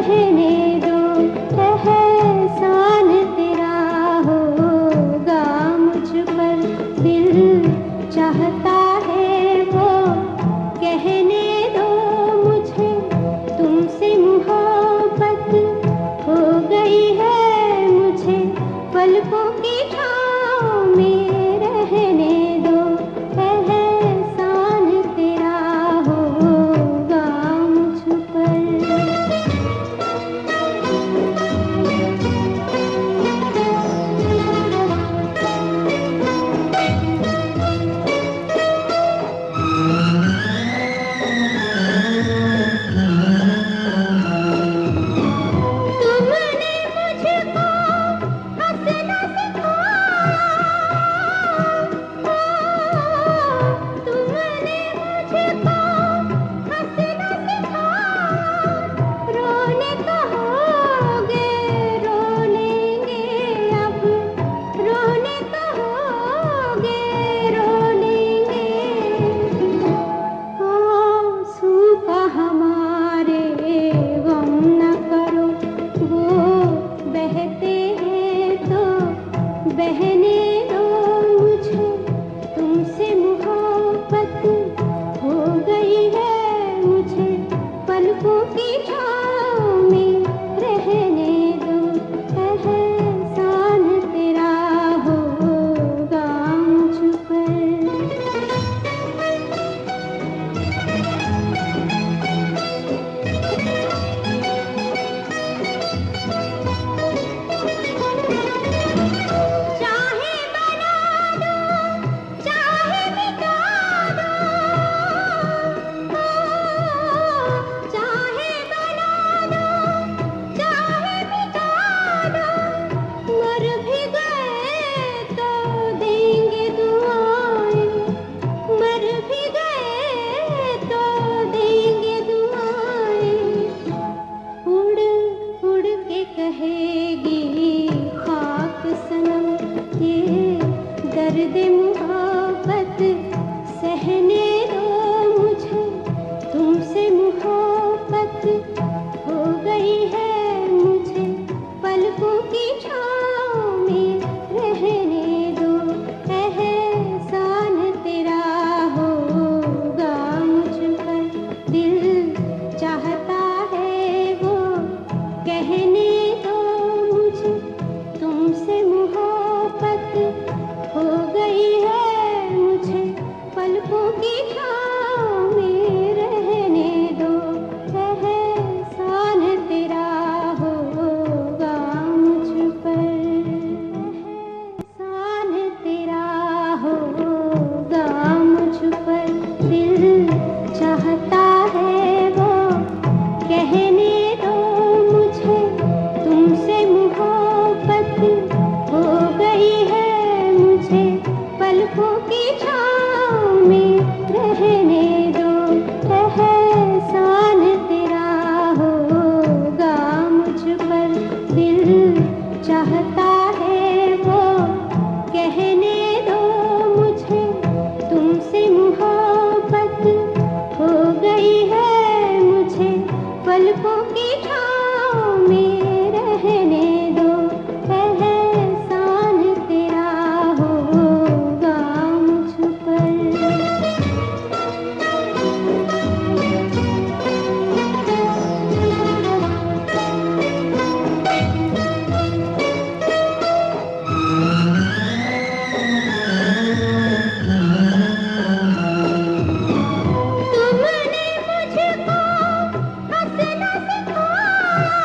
रहने दो, एहसान तेरा होगा मुझ पर। दिल चाहता है वो कहने दो मुझे, तुमसे मोहब्बत हो गई है मुझे। पलकों की छाँव में रहने दो, एहसान तेरा होगा मुझ पर। तुमने मुझको हंसना सिखाया, तुमने मुझको हंसना सिखाया। रोने कहोगे रो लेंगे अब, रोने कहोगे रो लेंगे। आंसू का हमारे गम न करो, वो बहते हैं तो बहने दो मुझे। तुमसे मोहब्बत हो गई है मुझे, पलकों की छाँव में रहने दो, एहसान तेरा होगा मुझ पर। चाहे बना दो, चाहे मिटा दो, चाहे बना दो, चाहे मिटा दो। मर भी गए तो देंगे दुआएं, मर भी गए तो देंगे दुआएं। उड़ उड़ के कहेगी खाक सनम, ये दर्द मोहब्बत सहने दो मुझे। तुमसे मोहब्बत हो गई है मुझे, पलकों की छाँव में रहने दो, एहसान तेरा होगा मुझ पर। दिल चाहता है वो कहने दो मुझे, तुमसे मोहब्बत हो गई है मुझे। पलकों की छाँव में रहने दो, एहसान तेरा होगा मुझ पर। एहसान तेरा होगा मुझ पर। दिल चाहता है वो कहने दो मुझे, तुमसे मोहब्बत हो गई है मुझे। पलकों की छाँव में रहने दो, एहसान तेरा होगा मुझ पर। दिल चाहता है वो कहने दो मुझे, तुमसे मोहब्बत हो गई है मुझे। पलकों की छाँव में रहने दो, एहसान तेरा होगा मुझ पर। तुमने मुझको हंसना सिखाया,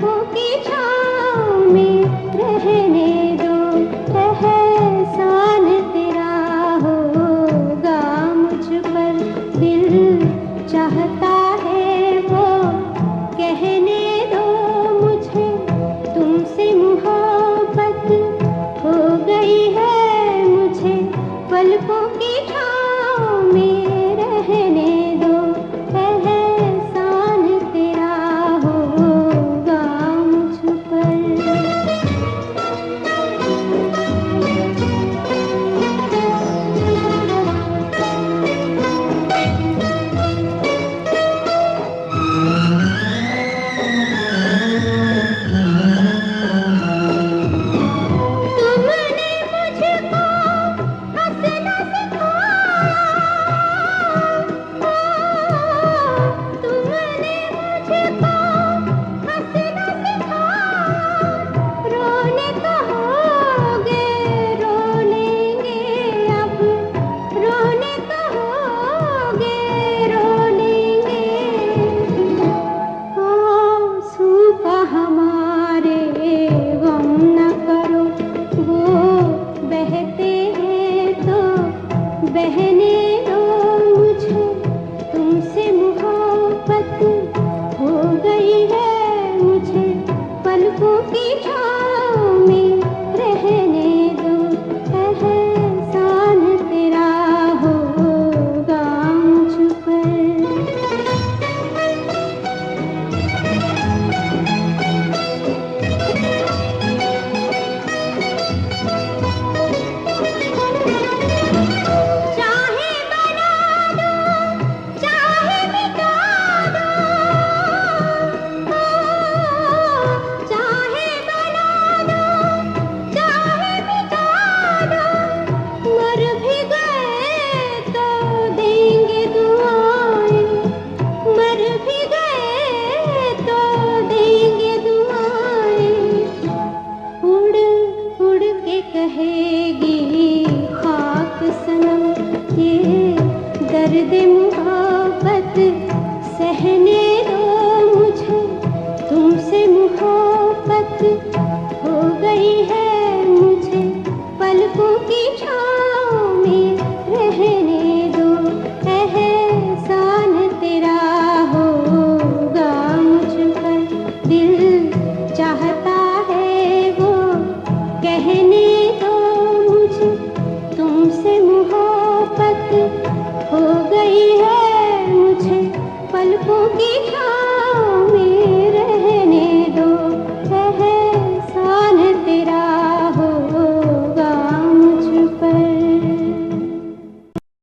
पलकों की छाँव में रहने दो, एहसान तेरा होगा मुझ पर। दिल चाहता है वो कहने दो मुझे, तुमसे मोहब्बत हो गई है मुझे। पलकों की छाँव में रहने दो, एहसान तेरा होगा मुझ पर। तुमने मुझको हंसना सिखाया, तुमने मुझको हंसना सिखाया। रोने कहोगे रो लेंगे अब, रोने कहोगे रो लेंगे। आंसू का हमारे गम न करो, वो बहते हैं तो बहने दो मुझे। तुमसे मोहब्बत हो गई है मुझे, पलकों की छाँव में रहने दो, एहसान तेरा होगा मुझ पर। चाहे बना दो, चाहे मिटा दो, चाहे बना दो, चाहे मिटा दो। मर भी गए तो देंगे दुआएं, मर भी गए तो देंगे दुआएं। उड़ उड़ के कहेगी खाक सनम, ये दर्द मोहब्बत सहने दो मुझे। तुमसे मोहब्बत